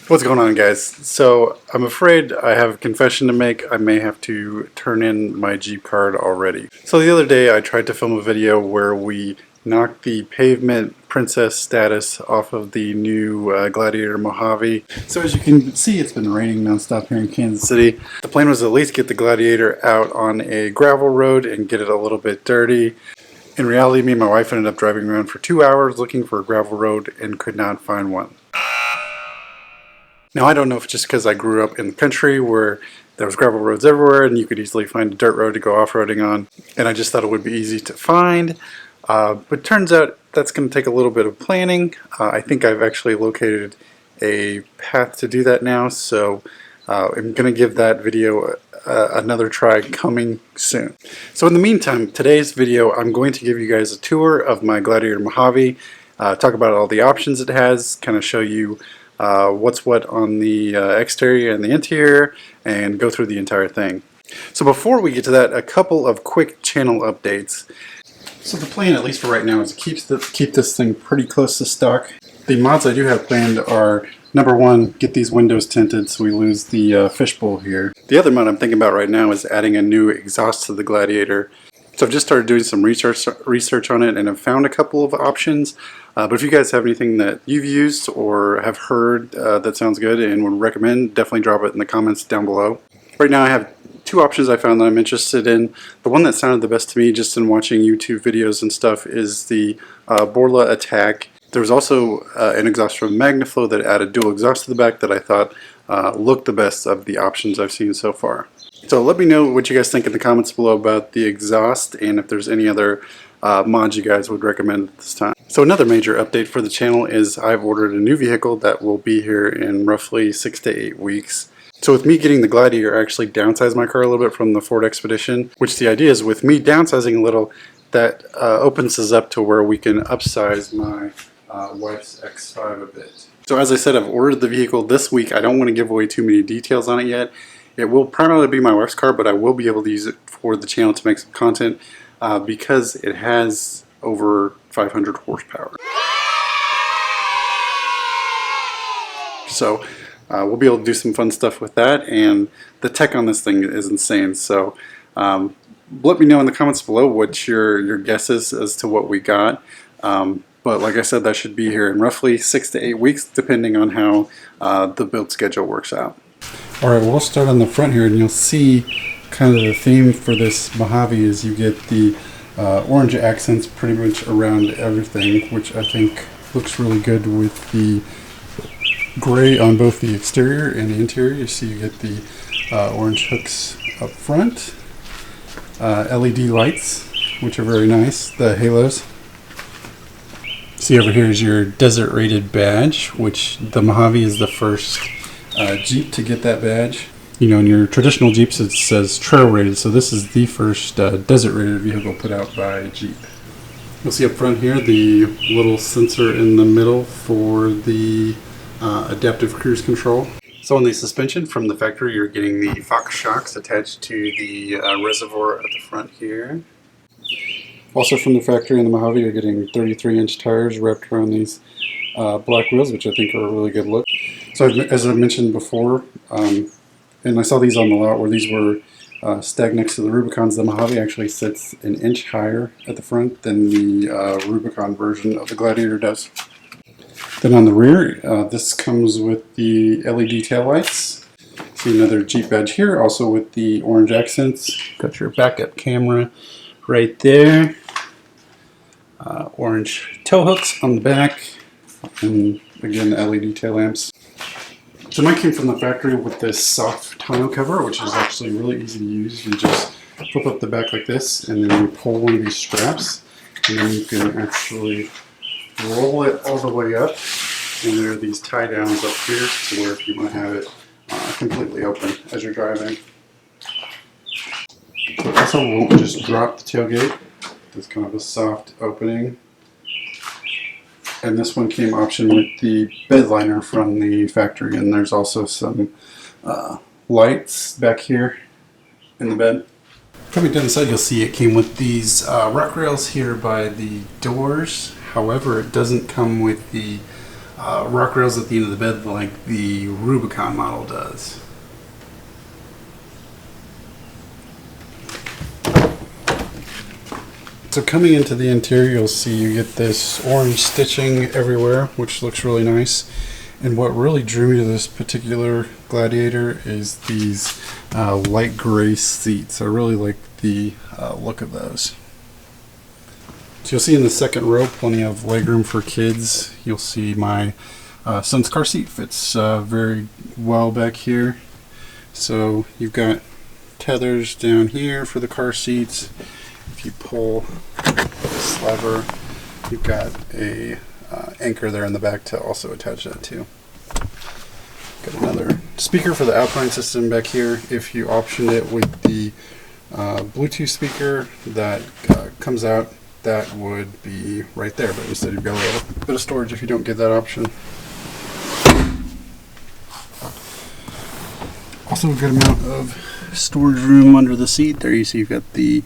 What's going on, guys? So I'm afraid I have a confession to make. I may have to turn in my Jeep card already. So the other day I tried to film a video where we knocked the pavement princess status off of the new Gladiator Mojave. So as you can see, it's been raining nonstop here in Kansas City. The plan was to at least get the Gladiator out on a gravel road and get it a little bit dirty. In reality, me and my wife ended up driving around for 2 hours looking for a gravel road and could not find one. Now, I don't know if it's just because I grew up in the country where there was gravel roads everywhere and you could easily find a dirt road to go off-roading on, and I just thought it would be easy to find. But turns out that's going to take a little bit of planning. I think I've actually located a path to do that now, so I'm going to give that video another try coming soon. So in the meantime, today's video, I'm going to give you guys a tour of my Gladiator Mojave, talk about all the options it has, kind of show you what's what on the exterior and the interior, and go through the entire thing. So before we get to that, a couple of quick channel updates. So the plan, at least for right now, is to keep this thing pretty close to stock. The mods I do have planned are, number one, get these windows tinted so we lose the fishbowl here. The other mod I'm thinking about right now is adding a new exhaust to the Gladiator. So I've just started doing some research on it and have found a couple of options. But if you guys have anything that you've used or have heard that sounds good and would recommend, definitely drop it in the comments down below. Right now I have two options I found that I'm interested in. The one that sounded the best to me just in watching YouTube videos and stuff is the Borla Attack. There was also an exhaust from Magnaflow that added dual exhaust to the back that I thought looked the best of the options I've seen so far. So let me know what you guys think in the comments below about the exhaust and if there's any other mods you guys would recommend at this time. So another major update for the channel is I've ordered a new vehicle that will be here in roughly 6 to 8 weeks. So with me getting the Gladiator, I actually downsized my car a little bit from the Ford Expedition, which the idea is with me downsizing a little, that opens us up to where we can upsize my wife's X5 a bit. So as I said, I've ordered the vehicle this week. I don't want to give away too many details on it yet. It will primarily be my wife's car, but I will be able to use it for the channel to make some content because it has over 500 horsepower. So we'll be able to do some fun stuff with that, and the tech on this thing is insane. So let me know in the comments below what your guess is as to what we got. But like I said, that should be here in roughly 6 to 8 weeks, depending on how the build schedule works out. Alright, we'll start on the front here, and you'll see kind of the theme for this Mojave is you get the orange accents pretty much around everything, which I think looks really good with the gray on both the exterior and the interior. You see you get the orange hooks up front, LED lights, which are very nice, the halos. See over here is your desert rated badge, which the Mojave is the first Jeep to get that badge. You know, in your traditional Jeeps it says trail rated, so this is the first desert rated vehicle put out by Jeep. You'll see up front here the little sensor in the middle for the adaptive cruise control. So on the suspension from the factory, you're getting the Fox shocks attached to the reservoir at the front here. Also from the factory in the Mojave, you're getting 33-inch tires wrapped around these black wheels, which I think are a really good look. So as I mentioned before, and I saw these on the lot where these were stacked next to the Rubicons, the Mojave actually sits an inch higher at the front than the Rubicon version of the Gladiator does. Then on the rear, this comes with the LED taillights. See another Jeep badge here, also with the orange accents. Got your backup camera right there. Orange tow hooks on the back, and again the LED tail lamps. So mine came from the factory with this soft tonneau cover, which is actually really easy to use. You just flip up the back like this, and then you pull one of these straps, and then you can actually roll it all the way up. And there are these tie downs up here to where if you want to have it completely open as you're driving. So also won't just drop the tailgate. It's kind of a soft opening. And this one came option with the bed liner from the factory, and there's also some lights back here in the bed. Coming down the side, you'll see it came with these rock rails here by the doors. However, it doesn't come with the rock rails at the end of the bed like the Rubicon model does. So coming into the interior, you'll see you get this orange stitching everywhere, which looks really nice. And what really drew me to this particular Gladiator is these light gray seats. I really like the look of those. So you'll see in the second row plenty of legroom for kids. You'll see my son's car seat fits very well back here. So you've got tethers down here for the car seats. If you pull this lever, you've got a anchor there in the back to also attach that to. Got another speaker for the Alpine system back here. If you option it with the Bluetooth speaker that comes out, that would be right there, but instead you've got a little bit of storage if you don't get that option. Also a good amount of storage room under the seat. There you see you've got the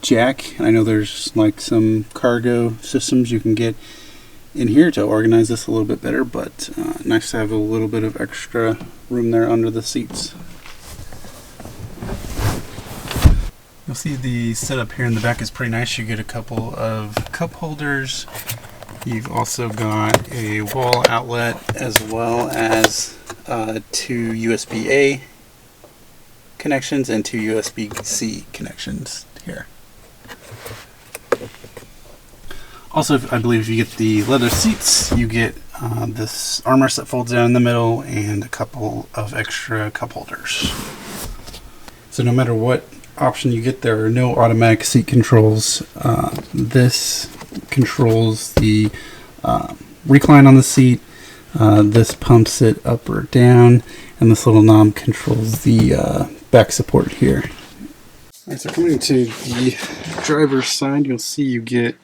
jack. I know there's like some cargo systems you can get in here to organize this a little bit better, but nice to have a little bit of extra room there under the seats. You'll see the setup here in the back is pretty nice. You get a couple of cup holders. You've also got a wall outlet as well as 2 USB-A connections and 2 USB-C connections here. Also, I believe if you get the leather seats, you get this armrest that folds down in the middle and a couple of extra cup holders. So no matter what option you get, there are no automatic seat controls. This controls the recline on the seat. This pumps it up or down, and this little knob controls the back support here. Alright, so coming to the driver's side, you'll see you get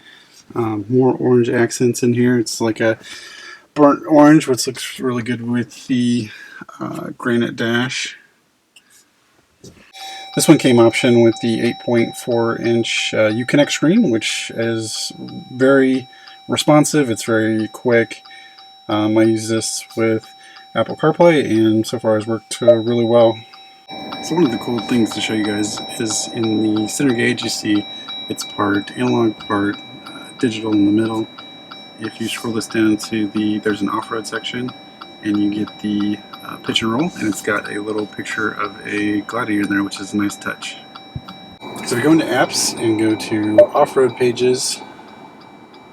more orange accents in here. It's like a burnt orange, which looks really good with the granite dash. This one came option with the 8.4 inch Uconnect screen, which is very responsive. It's very quick. I use this with Apple CarPlay, and so far has worked really well. So one of the cool things to show you guys is in the center gauge, you see it's part analog, part digital in the middle. If you scroll this down to there's an off-road section, and you get the pitch and roll, and it's got a little picture of a Gladiator in there, which is a nice touch. So if you go into apps and go to off-road pages,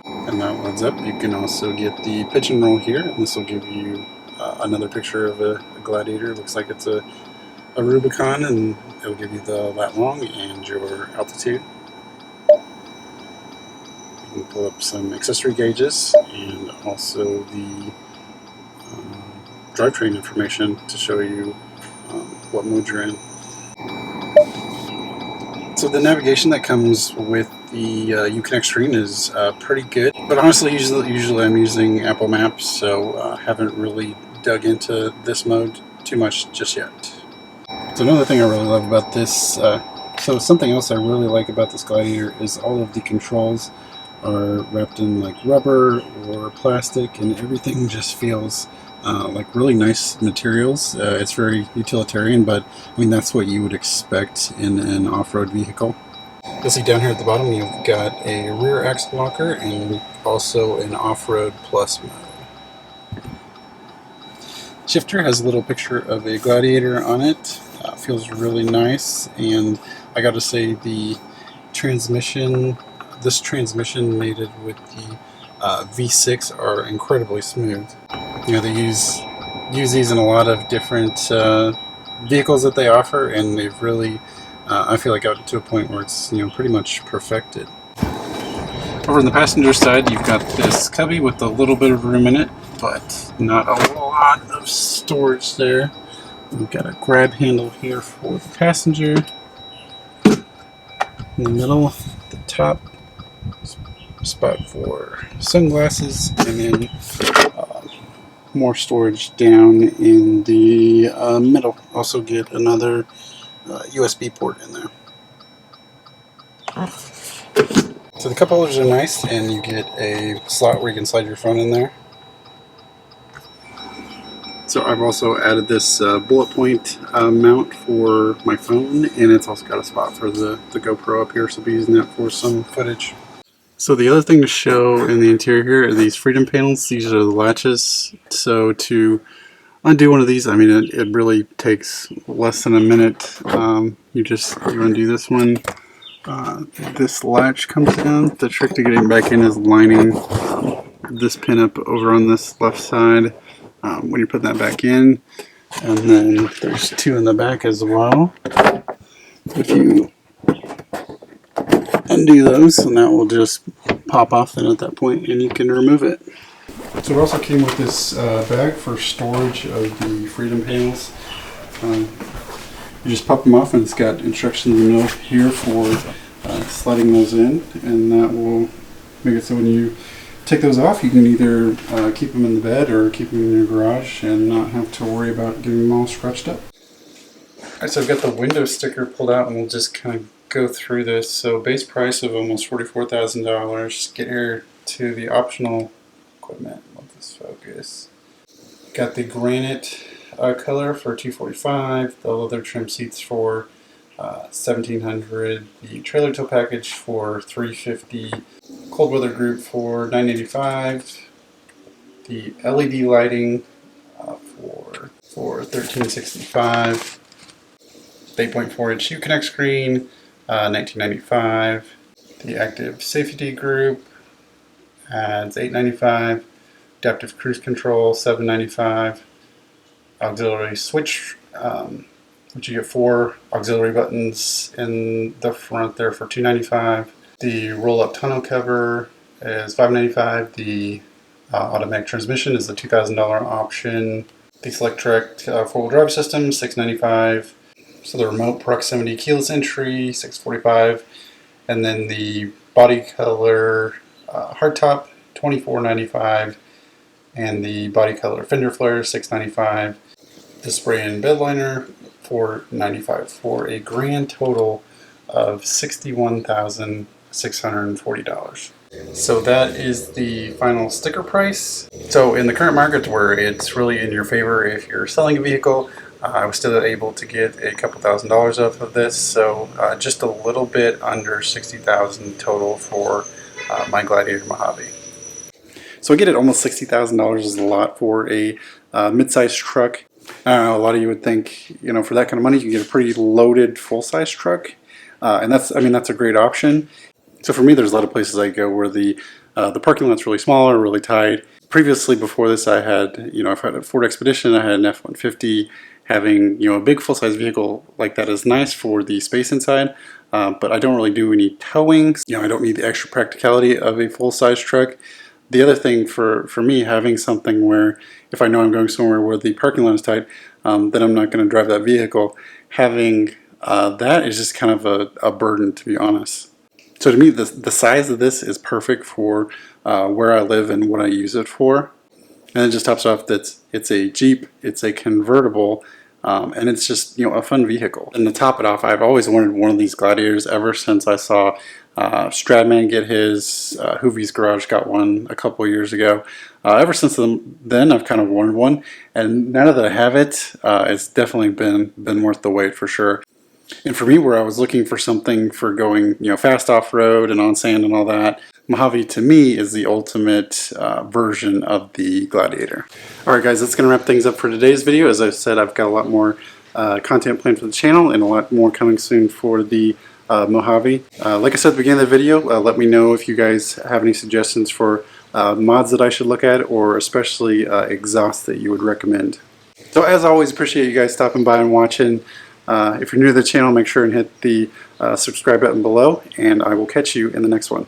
and that loads up, you can also get the pitch and roll here, and this will give you another picture of a Gladiator. It looks like it's a Rubicon, and it'll give you the lat long and your altitude. You can pull up some accessory gauges and also the drivetrain information to show you what mode you're in. So the navigation that comes with the Uconnect screen is pretty good, but honestly usually I'm using Apple Maps, so haven't really dug into this mode too much just yet. So another thing I really love about this, so something else I really like about this Gladiator is all of the controls are wrapped in like rubber or plastic, and everything just feels like really nice materials. It's very utilitarian, but I mean that's what you would expect in an off-road vehicle. You'll see down here at the bottom you've got a rear axle locker and also an off-road plus mode. Shifter has a little picture of a Gladiator on it. Feels really nice, and I gotta say the transmission, this transmission mated with the V6 are incredibly smooth. You know, they use these in a lot of different vehicles that they offer, and they've really, I feel like, got to a point where it's, you know, pretty much perfected. Over on the passenger side, you've got this cubby with a little bit of room in it, but not a lot of storage there. We've got a grab handle here for the passenger. In the middle, the top spot for sunglasses, and then more storage down in the middle. Also get another USB port in there. So the cup holders are nice, and you get a slot where you can slide your phone in there. So I've also added this bullet point mount for my phone, and it's also got a spot for the GoPro up here, so I'll be using that for some footage. So the other thing to show in the interior here are these freedom panels. These are the latches. So to undo one of these, I mean, it really takes less than a minute. You undo this one. This latch comes down. The trick to getting back in is lining this pin up over on this left side when you put that back in. And then there's two in the back as well. If you undo those, and that will just pop off then at that point, and you can remove it. So it also came with this bag for storage of the freedom panels. You just pop them off, and it's got instructions in the middle here for sliding those in, and that will make it so when you take those off, you can either keep them in the bed or keep them in your garage and not have to worry about getting them all scratched up. Alright, so I've got the window sticker pulled out, and we'll just kind of go through this. So base price of almost $44,000. Get here to the optional equipment. Let this focus. Got the granite color for $245. The leather trim seats for $1,700. The trailer tow package for $350. Cold weather group for $985. The LED lighting for $1,365. 8.4-inch Uconnect screen, $1995. The active safety group adds $895. Adaptive cruise control, $795. Auxiliary switch, which you get 4 auxiliary buttons in the front there for $295. The roll-up tonneau cover is $595. The automatic transmission is the $2,000 option. The Selectrek four-wheel drive system, $695. So the remote proximity keyless entry, $645, and then the body color hardtop, $24.95, and the body color fender flare, $695. The spray and bed liner, $495, for a grand total of $61,640. So that is the final sticker price. So in the current market where it's really in your favor if you're selling a vehicle, I was still able to get a couple $1,000s off of this, so just a little bit under $60,000 total for my Gladiator Mojave. So I get it, almost $60,000 is a lot for a mid-sized truck. I don't know, a lot of you would think, you know, for that kind of money you can get a pretty loaded full-size truck, and that's a great option. So for me, there's a lot of places I go where the parking lot's really small or really tight. Previously, before this, I've had a Ford Expedition, I had an F-150. Having a big full-size vehicle like that is nice for the space inside, but I don't really do any towing. I don't need the extra practicality of a full-size truck. The other thing for me, having something where if I know I'm going somewhere where the parking lot is tight, then I'm not going to drive that vehicle. Having that is just kind of a burden, to be honest. So to me, the size of this is perfect for where I live and what I use it for. And it just tops off that it's a Jeep, it's a convertible, and it's just a fun vehicle. And to top it off, I've always wanted one of these Gladiators ever since I saw Stradman get his. Hoovie's Garage got one a couple of years ago. Ever since then, I've kind of wanted one, and now that I have it, it's definitely been worth the wait for sure. And for me, where I was looking for something for going fast off-road and on sand and all that, Mojave to me is the ultimate version of the Gladiator. Alright guys, that's going to wrap things up for today's video. As I said, I've got a lot more content planned for the channel and a lot more coming soon for the Mojave. Like I said at the beginning of the video, let me know if you guys have any suggestions for mods that I should look at, or especially exhaust that you would recommend. So as always, appreciate you guys stopping by and watching. If you're new to the channel, make sure and hit the subscribe button below, and I will catch you in the next one.